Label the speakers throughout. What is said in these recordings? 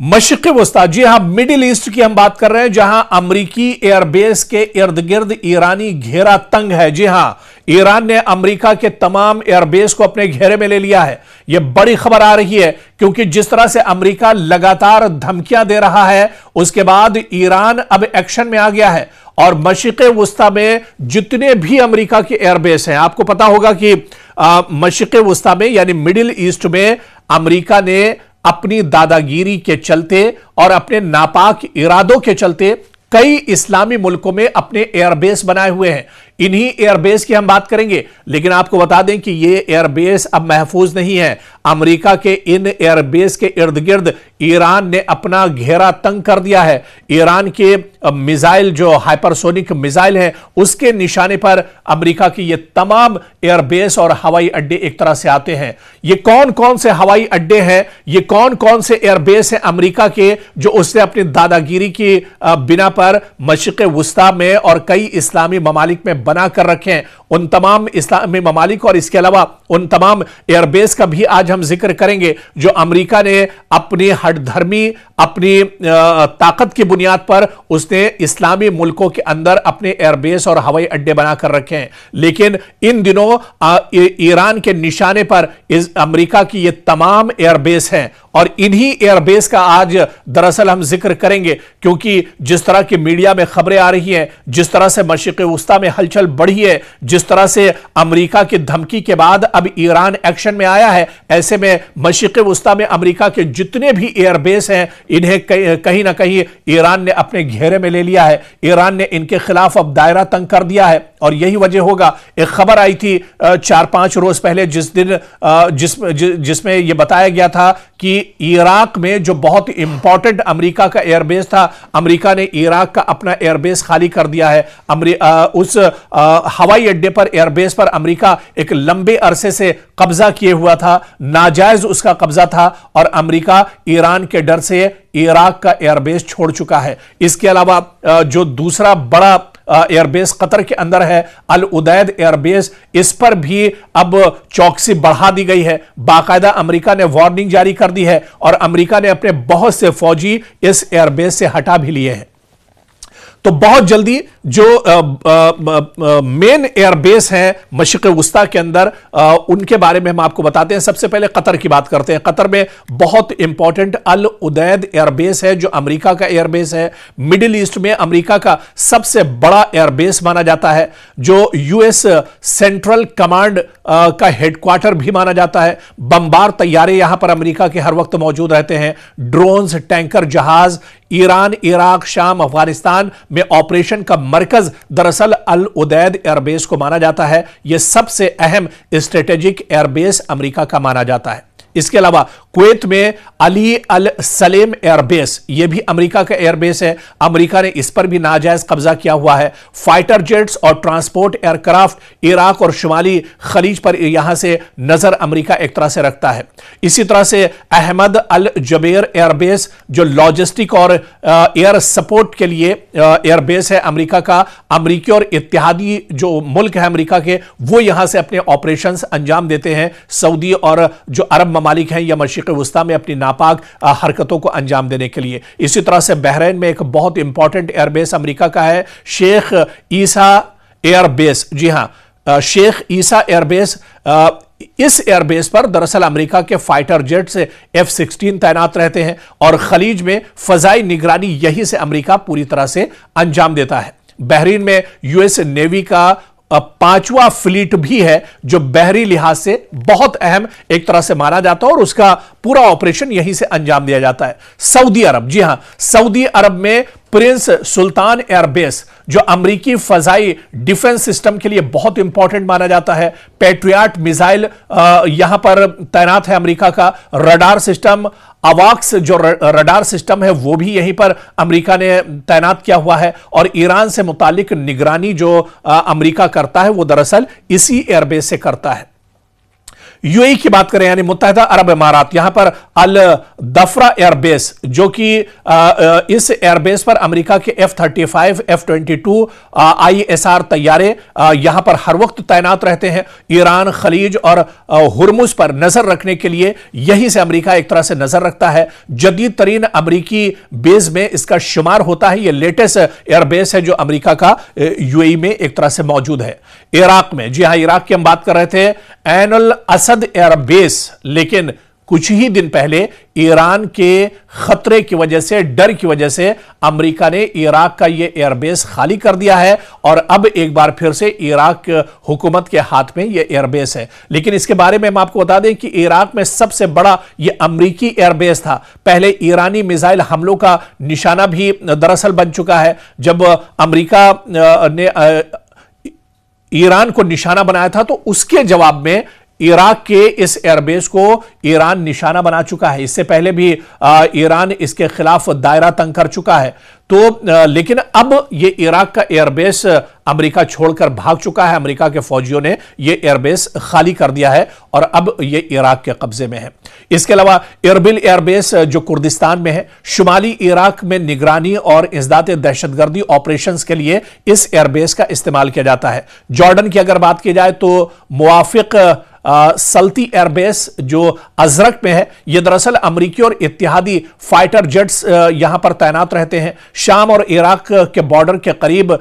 Speaker 1: मशरिक़ वस्ता, जी हां, middle east की हम बात कर रहे हैं, जहां अमरीकी एयरबेस के इर्द गिर्द ईरानी घेरा तंग है। जी हां, ईरान ने अमेरिका के तमाम एयरबेस को अपने घेरे में ले लिया है। यह बड़ी खबर आ रही है क्योंकि जिस तरह से अमेरिका लगातार धमकियां दे रहा है, उसके बाद ईरान अब एक्शन में आ गया है और मशरिक़ वस्ता में जितने भी अमेरिका के एयरबेस हैं, आपको पता होगा कि मशरिक़ वस्ता में यानी मिडिल ईस्ट में अमेरिका ने अपनी दादागिरी के चलते और अपने नापाक इरादों के चलते कई इस्लामी मुल्कों में अपने एयरबेस बनाए हुए हैं। इन्हीं एयरबेस की हम बात करेंगे, लेकिन आपको बता दें कि ये एयरबेस अब महफूज नहीं है। अमेरिका के इन एयरबेस के इर्द गिर्द ईरान ने अपना घेरा तंग कर दिया है। ईरान के मिसाइल, जो हाइपरसोनिक मिसाइल हैं, उसके निशाने पर अमेरिका की ये तमाम एयरबेस और हवाई अड्डे एक तरह से आते हैं। ये कौन कौन से हवाई अड्डे हैं, ये कौन कौन से एयरबेस हैं अमेरिका के, जो उसने अपनी दादागिरी की बिना पर मशरिक़ वस्ता में और कई इस्लामी ममालिक में बना कर रखे हैं। उन तमाम इस्लामी ममालिक और इसके अलावा उन तमाम एयरबेस का भी आज हम जिक्र करेंगे जो अमेरिका ने अपनी हठधर्मी, अपनी ताकत की बुनियाद पर उसने इस्लामी मुल्कों के अंदर अपने एयरबेस और हवाई अड्डे बनाकर रखे हैं। लेकिन इन दिनों ईरान के निशाने पर अमेरिका की ये तमाम एयरबेस हैं और इन्हीं एयरबेस का आज दरअसल हम जिक्र करेंगे, क्योंकि जिस तरह की मीडिया में खबरें आ रही हैं, जिस तरह से मशरिक़ वस्ता में हलचल बढ़ी है, जिस तरह से अमेरिका की धमकी के बाद अब ईरान एक्शन में आया है, ऐसे में मशरिक़ वस्ता में अमेरिका के जितने भी एयरबेस हैं, इन्हें कहीं ना कहीं ईरान ने अपने घेरे में ले लिया है। ईरान ने इनके खिलाफ अब दायरा तंग कर दिया है और यही वजह होगा। एक खबर आई थी 4-5 रोज पहले जिसमें यह बताया गया था कि इराक में जो बहुत इंपॉर्टेंट अमेरिका का एयरबेस था, अमेरिका ने इराक का अपना एयरबेस खाली कर दिया है। उस हवाई अड्डे पर, एयरबेस पर अमेरिका एक लंबे अरसे से कब्जा किए हुआ था, नाजायज उसका कब्जा था और अमेरिका ईरान के डर से इराक का एयरबेस छोड़ चुका है। इसके अलावा जो दूसरा बड़ा एयरबेस कतर के अंदर है, अल उदैद एयरबेस, इस पर भी अब चौकसी बढ़ा दी गई है। बाकायदा अमेरिका ने वार्निंग जारी कर दी है और अमेरिका ने अपने बहुत से फौजी इस एयरबेस से हटा भी लिए हैं। तो बहुत जल्दी जो मेन एयरबेस हैं मशरिक़ वस्ता के अंदर, उनके बारे में हम आपको बताते हैं। सबसे पहले कतर की बात करते हैं। कतर में बहुत इंपॉर्टेंट अल उदैद एयरबेस है जो अमेरिका का एयरबेस है। मिडिल ईस्ट में अमेरिका का सबसे बड़ा एयरबेस माना जाता है, जो यूएस सेंट्रल कमांड का हेडक्वार्टर भी माना जाता है। बमबार तैयारे यहां पर अमेरिका के हर वक्त मौजूद रहते हैं। ड्रोन्स, टैंकर, जहाज, ईरान, इराक, शाम, अफगानिस्तान में ऑपरेशन का मरकज दरअसल अल उदैद एयरबेस को माना जाता है। यह सबसे अहम स्ट्रेटेजिक एयरबेस अमेरिका का माना जाता है। इसके अलावा कुवैत में अली अल सलेम एयरबेस, यह भी अमेरिका का एयरबेस है। अमेरिका ने इस पर भी नाजायज कब्जा किया हुआ है। फाइटर जेट्स और ट्रांसपोर्ट एयरक्राफ्ट इराक और शुमाली खलीज पर यहां से नजर अमेरिका एक तरह से रखता है। इसी तरह से अहमद अल जबेर एयरबेस, जो लॉजिस्टिक और एयर सपोर्ट के लिए एयरबेस है अमेरिका का। अमेरिकी और इत्तेहादी जो मुल्क है अमेरिका के, वो यहां से अपने ऑपरेशंस अंजाम देते हैं। सऊदी और जो अरब ममालिक हैं या मशरिक़ वस्ता में अपनी नापाक हरकतों को अंजाम देने के लिए। इसी तरह से बहरीन में एक बहुत इंपॉर्टेंट एयरबेस अमेरिका का है, शेख ईसा एयरबेस। जी हां, शेख ईसा एयरबेस। इस एयरबेस पर दरअसल अमेरिका के फाइटर जेट्स F-16 तैनात रहते हैं और खलीज में फजाई निगरानी यहीं से अमेरिका पूरी तरह से अंजाम देता है। बहरीन में यूएस नेवी का 5वां फ्लीट भी है, जो बहरी लिहाज से बहुत अहम एक तरह से माना जाता है और उसका पूरा ऑपरेशन यहीं से अंजाम दिया जाता है। सऊदी अरब, जी हां, सऊदी अरब में प्रिंस सुल्तान एयरबेस, जो अमेरिकी फजाई डिफेंस सिस्टम के लिए बहुत इंपॉर्टेंट माना जाता है। पैट्रियट मिसाइल यहां पर तैनात है अमेरिका का। रडार सिस्टम, अवाक्स जो रडार सिस्टम है, वो भी यहीं पर अमेरिका ने तैनात किया हुआ है और ईरान से मुतालिक निगरानी जो अमेरिका करता है, वो दरअसल इसी एयरबेस से करता है। यूएई की बात करें यानी मुत्तहिदा अरब इमारात, यहां पर अल दफरा एयरबेस, जो कि इस एयरबेस पर अमेरिका के F-35 F-22 ISR तैयारे यहां पर हर वक्त तैनात रहते हैं। ईरान, खलीज और हुर्मुज पर नजर रखने के लिए यहीं से अमेरिका एक तरह से नजर रखता है। जदीद तरीन अमेरिकी बेस में इसका शुमार होता है। यह लेटेस्ट एयरबेस है जो अमेरिका का यूएई में एक तरह से मौजूद है। इराक में, जी हां, इराक की हम बात कर रहे थे, ऐन अल असद एयरबेस, लेकिन कुछ ही दिन पहले ईरान के खतरे की वजह से, डर की वजह से अमेरिका ने इराक का यह एयरबेस खाली कर दिया है और अब एक बार फिर से इराक हुकूमत के हाथ में यह एयरबेस है। लेकिन इसके बारे में हम आपको बता दें कि इराक में सबसे बड़ा यह अमेरिकी एयरबेस था। पहले ईरानी मिसाइल हमलों का निशाना भी दरअसल बन चुका है। जब अमेरिका ने ईरान को निशाना बनाया था तो उसके जवाब में इराक के इस एयरबेस को ईरान निशाना बना चुका है। इससे पहले भी ईरान इसके खिलाफ दायरा तंग कर चुका है। तो लेकिन अब यह इराक का एयरबेस अमेरिका छोड़कर भाग चुका है। अमेरिका के फौजियों ने यह एयरबेस खाली कर दिया है और अब यह इराक के कब्जे में है। इसके अलावा एरबिल एयरबेस जो कुर्दिस्तान में है, शुमाली इराक में निगरानी और इंसदाद दहशतगर्दी ऑपरेशंस के लिए इस एयरबेस का इस्तेमाल किया जाता है। जॉर्डन की अगर बात की जाए तो मुवाफिक सल्ती एयरबेस जो अजरक में है, यह दरअसल अमेरिकी और इत्तेहादी फाइटर जेट्स यहां पर तैनात रहते हैं। शाम और इराक के बॉर्डर के करीब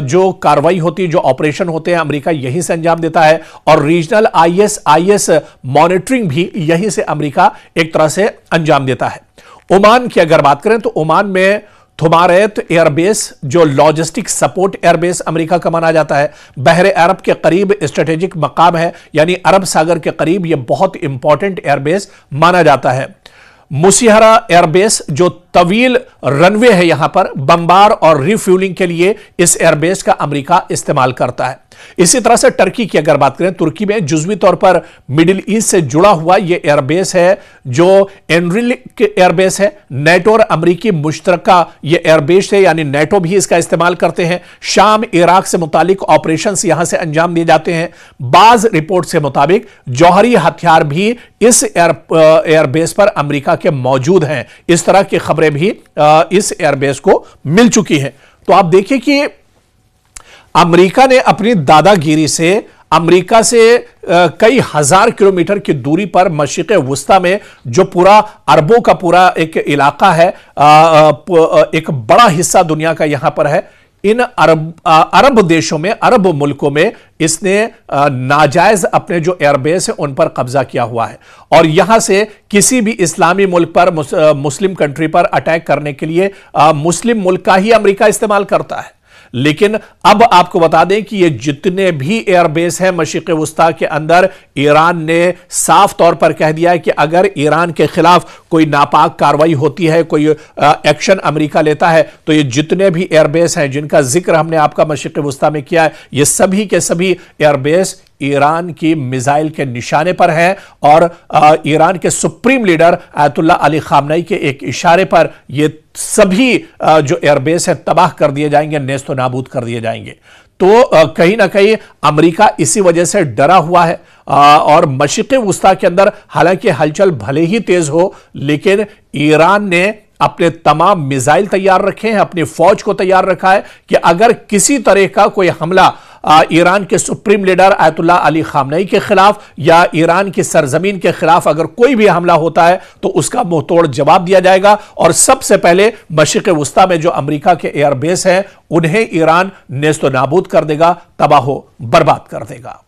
Speaker 1: जो कार्रवाई होती है, जो ऑपरेशन होते हैं, अमेरिका यहीं से अंजाम देता है और रीजनल IS मॉनिटरिंग भी यहीं से अमेरिका एक तरह से अंजाम देता है। ओमान की अगर बात करें तो ओमान में थुमारेत एयरबेस जो लॉजिस्टिक सपोर्ट एयरबेस अमेरिका का माना जाता है, बहरे अरब के करीब स्ट्रेटेजिक मकाम है, यानी अरब सागर के करीब यह बहुत इंपॉर्टेंट एयरबेस माना जाता है। मुसिहरा एयरबेस जो तवील रनवे है, यहां पर बमबार और रिफ्यूलिंग के लिए इस एयरबेस का अमेरिका इस्तेमाल करता है। इसी तरह से टर्की की अगर बात करें, तुर्की में जुजवी तौर पर मिडिल ईस्ट से जुड़ा हुआ यह एयरबेस है जो एनरिक एयरबेस है। नेटो और अमेरिकी मुश्तरका यह एयरबेस है, यानी नेटो भी इसका इस्तेमाल करते हैं। शाम इराक से मुतालिक ऑपरेशंस यहां से अंजाम दिए जाते हैं। बाज रिपोर्ट से मुताबिक जौहरी हथियार भी इस एयरबेस पर अमेरिका के मौजूद हैं। इस तरह की खबरें भी इस एयरबेस को मिल चुकी हैं। तो आप देखिए कि अमेरिका ने अपनी दादागिरी से अमेरिका से कई हजार किलोमीटर की दूरी पर मशरिक़ वुस्ता में जो पूरा अरबों का पूरा एक इलाका है, एक बड़ा हिस्सा दुनिया का यहां पर है, इन अरब देशों में, अरब मुल्कों में इसने नाजायज अपने जो एयरबेस है उन पर कब्जा किया हुआ है और यहां से किसी भी इस्लामी मुल्क पर, मुस्लिम कंट्री पर अटैक करने के लिए मुस्लिम मुल्क का ही अमेरिका इस्तेमाल करता है। लेकिन अब आपको बता दें कि ये जितने भी एयरबेस हैं मशरिक़ वुस्ता के अंदर, ईरान ने साफ तौर पर कह दिया है कि अगर ईरान के खिलाफ कोई नापाक कार्रवाई होती है, कोई एक्शन अमेरिका लेता है, तो ये जितने भी एयरबेस हैं जिनका जिक्र हमने आपका मशरिक़ वुस्ता में किया है, ये सभी के सभी एयरबेस ईरान की मिसाइल के निशाने पर हैं और ईरान के supreme leader Ayatollah Ali Khamenei के एक इशारे पर ये सभी जो एयरबेस है तबाह कर दिए जाएंगे, नेस्तो नाबूद कर दिए जाएंगे। तो कहीं ना कहीं अमेरिका इसी वजह से डरा हुआ है और मशरिक़ वुस्ता के अंदर हालांकि हलचल भले ही तेज हो, लेकिन ईरान ने अपने तमाम मिसाइल तैयार रखे हैं, अपनी फौज को तैयार रखा है कि अगर किसी तरह का कोई हमला ईरान के supreme leader Ayatollah Ali Khamenei के खिलाफ या ईरान की सरजमीन के खिलाफ अगर कोई भी हमला होता है तो उसका मुंहतोड़ जवाब दिया जाएगा और सबसे पहले मशरिक़ वुस्ता में जो अमेरिका के एयरबेस हैं उन्हें ईरान नेस्तो नाबूद कर देगा, तबाह बर्बाद कर देगा।